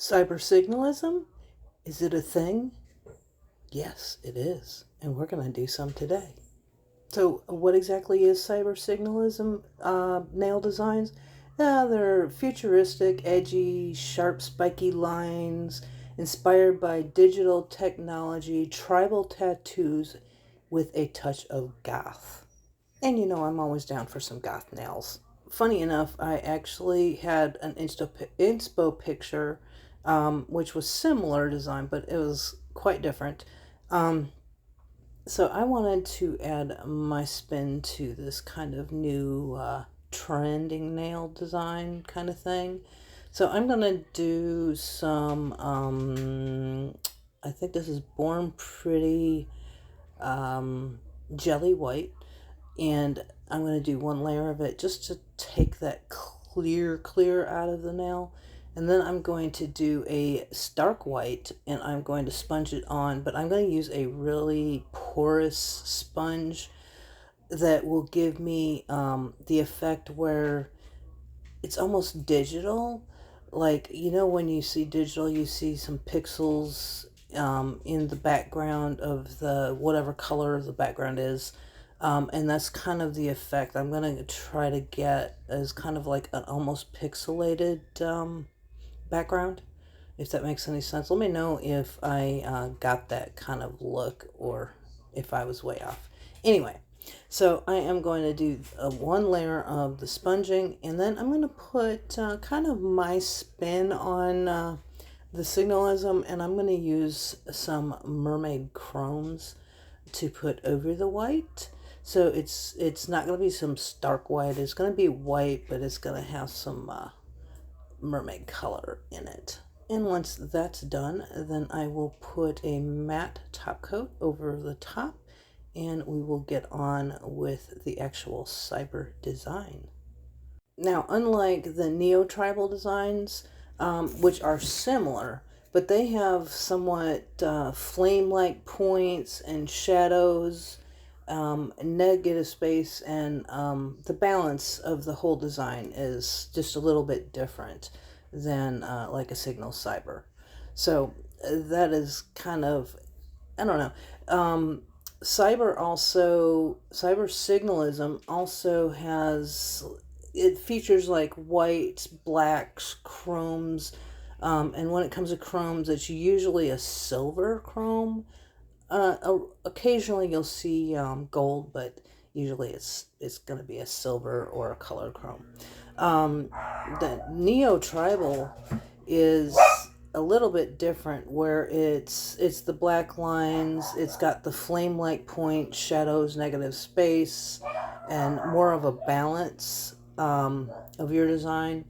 Cyber is it a thing? Yes, it is. And we're going to do some today. So, what exactly is cyber nail designs? They're futuristic, edgy, sharp, spiky lines inspired by digital technology, tribal tattoos with a touch of goth. And you know, I'm always down for some goth nails. Funny enough, I actually had an inspo picture, which was similar design, but it was quite different. So I wanted to add my spin to this kind of new trending nail design kind of thing. So I'm going to do some, I think this is Born Pretty Jelly White. And I'm going to do one layer of it just to take that clear out of the nail. And then I'm going to do a stark white and I'm going to sponge it on, but I'm going to use a really porous sponge that will give me the effect where it's almost digital. Like, you know, when you see digital, you see some pixels in the background of the whatever color the background is. And that's kind of the effect I'm going to try to get as kind of like an almost pixelated background, if that makes any sense. Let me know if I got that kind of look or if I was way off. Singilism. So I am going to do one layer of the sponging, and then I'm going to put kind of my spin on the Singilism, and I'm going to use some mermaid chromes to put over the white. So it's not going to be some stark white. It's going to be white, but it's going to have some mermaid color in it. And once that's done, then I will put a matte top coat over the top, and we will get on with the actual cyber design. Now, unlike the neo-tribal designs, which are similar, but they have somewhat flame-like points and shadows, negative space, and the balance of the whole design is just a little bit different than like a Signal Cyber. So that is kind of, I don't know. Cyber Signalism also has, it features like whites, blacks, chromes, and when it comes to chromes, it's usually a silver chrome. Occasionally you'll see gold, but usually it's going to be a silver or a colored chrome. The Neo Tribal is a little bit different, where it's the black lines, it's got the flame-like point, shadows, negative space, and more of a balance of your design.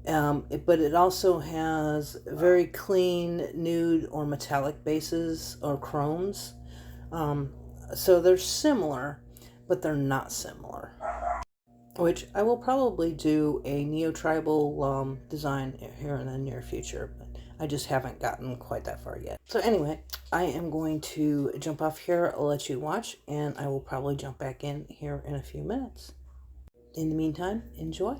But it also has very clean nude or metallic bases or chromes. So they're similar, but they're not similar. Which I will probably do a neo-tribal design here in the near future, but I just haven't gotten quite that far yet. So anyway, I am going to jump off here, I'll let you watch, and I will probably jump back in here in a few minutes. In the meantime, enjoy.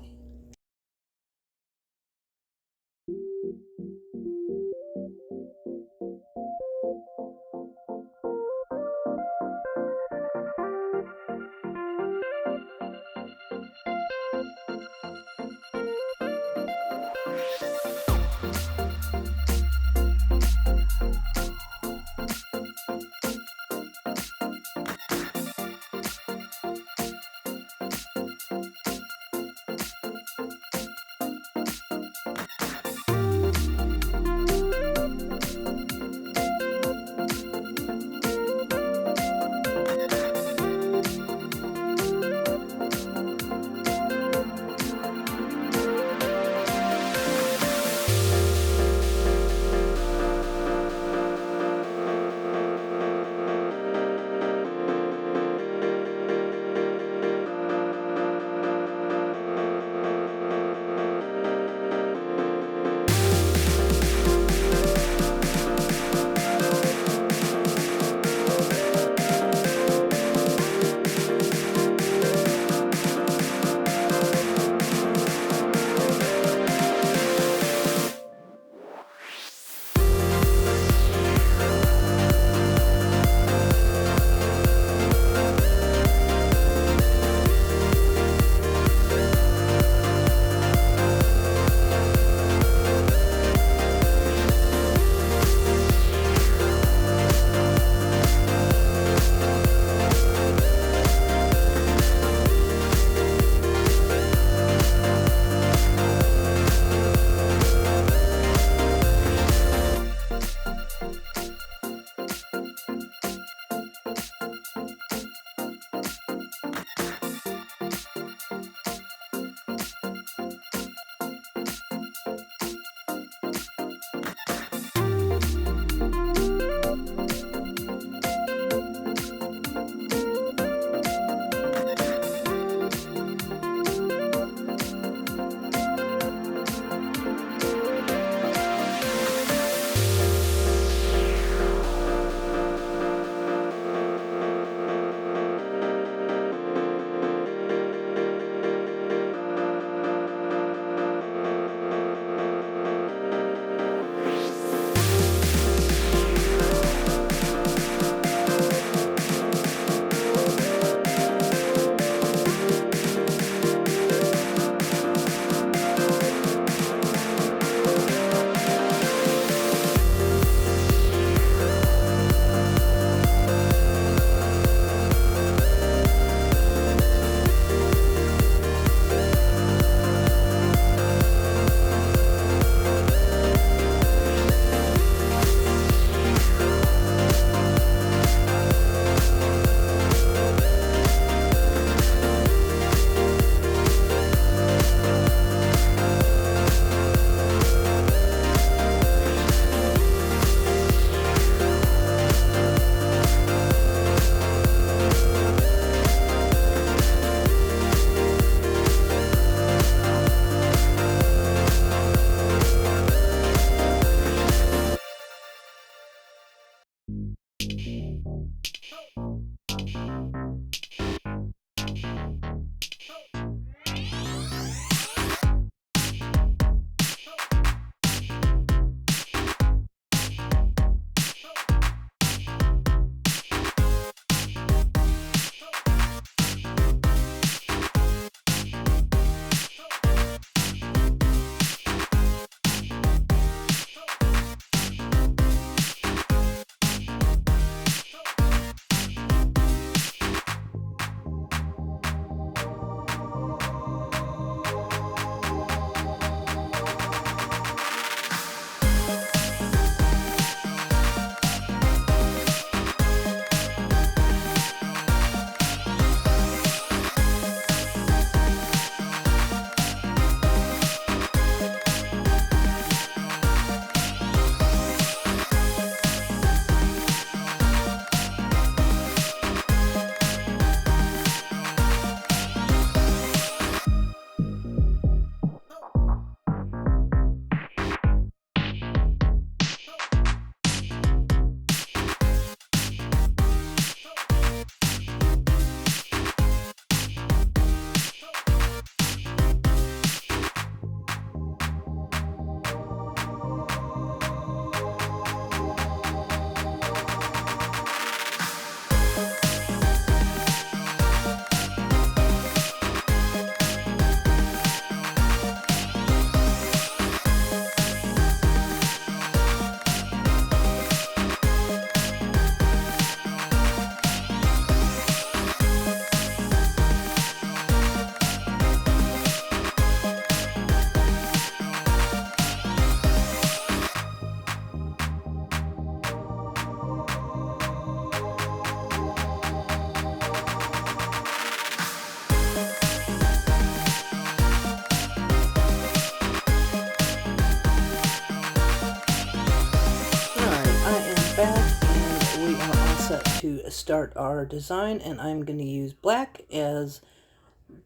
to start our design, and I'm going to use black as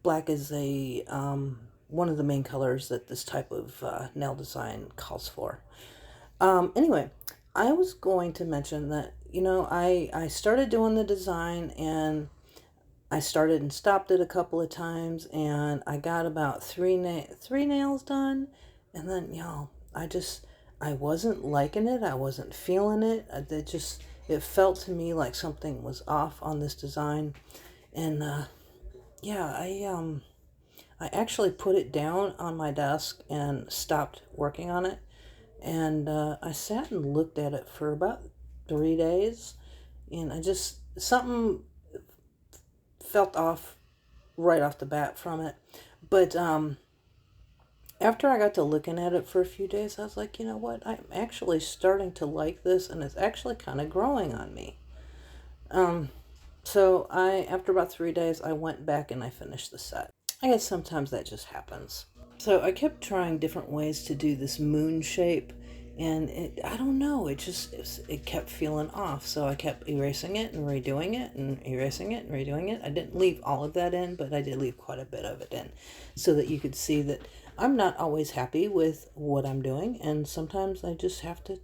a one of the main colors that this type of nail design calls for. Anyway, I was going to mention that, I started doing the design, and I started and stopped it a couple of times, and I got about three nails done, and then, I wasn't liking it. I wasn't feeling it. It felt to me like something was off on this design. And yeah, I actually put it down on my desk and stopped working on it. And I sat and looked at it for about 3 days, and something felt off right off the bat from it. But after I got to looking at it for a few days, I was like, you know what? I'm actually starting to like this, and it's actually kind of growing on me. So after about 3 days, I went back and I finished the set. I guess sometimes that just happens. So I kept trying different ways to do this moon shape, and I don't know, it kept feeling off. So I kept erasing it and redoing it and erasing it and redoing it. I didn't leave all of that in, but I did leave quite a bit of it in, so that you could see that I'm not always happy with what I'm doing, and sometimes I just have to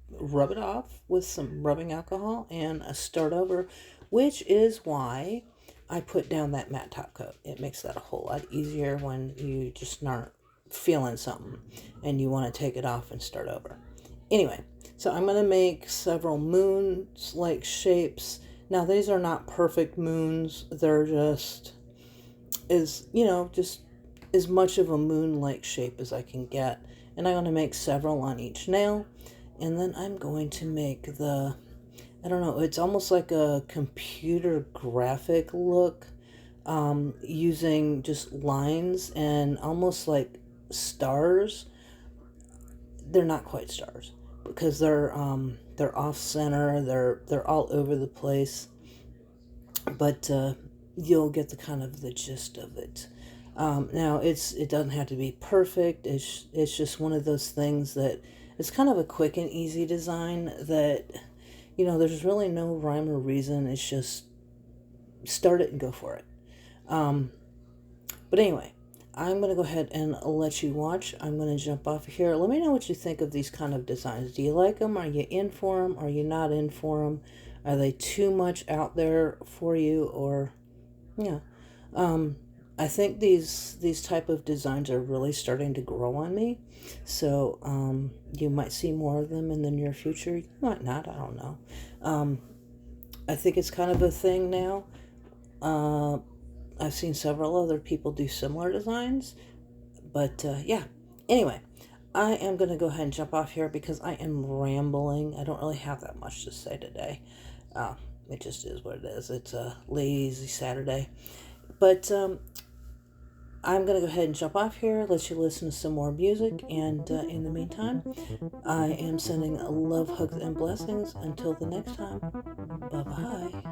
rub it off with some rubbing alcohol and start over, which is why I put down that matte top coat. It makes that a whole lot easier when you just aren't feeling something and you want to take it off and start over. Anyway, so I'm going to make several moons-like shapes. Now, these are not perfect moons. They're just as much of a moon-like shape as I can get. And I'm going to make several on each nail. And then I'm going to make I don't know, it's almost like a computer graphic look, using just lines and almost like stars. They're not quite stars because they're off center. They're all over the place, but you'll get the gist of it. Now it doesn't have to be perfect. It's just one of those things that it's kind of a quick and easy design that, there's really no rhyme or reason. It's just start it and go for it. But anyway, I'm going to go ahead and let you watch. I'm going to jump off here. Let me know what you think of these kind of designs. Do you like them? Are you in for them? Are you not in for them? Are they too much out there for you? Or, yeah. I think these type of designs are really starting to grow on me. So you might see more of them in the near future. You might not. I don't know. I think it's kind of a thing now. I've seen several other people do similar designs. But yeah. Anyway, I am going to go ahead and jump off here because I am rambling. I don't really have that much to say today. It just is what it is. It's a lazy Saturday. But I'm going to go ahead and jump off here, let you listen to some more music, and in the meantime, I am sending love, hugs, and blessings. Until the next time, bye-bye.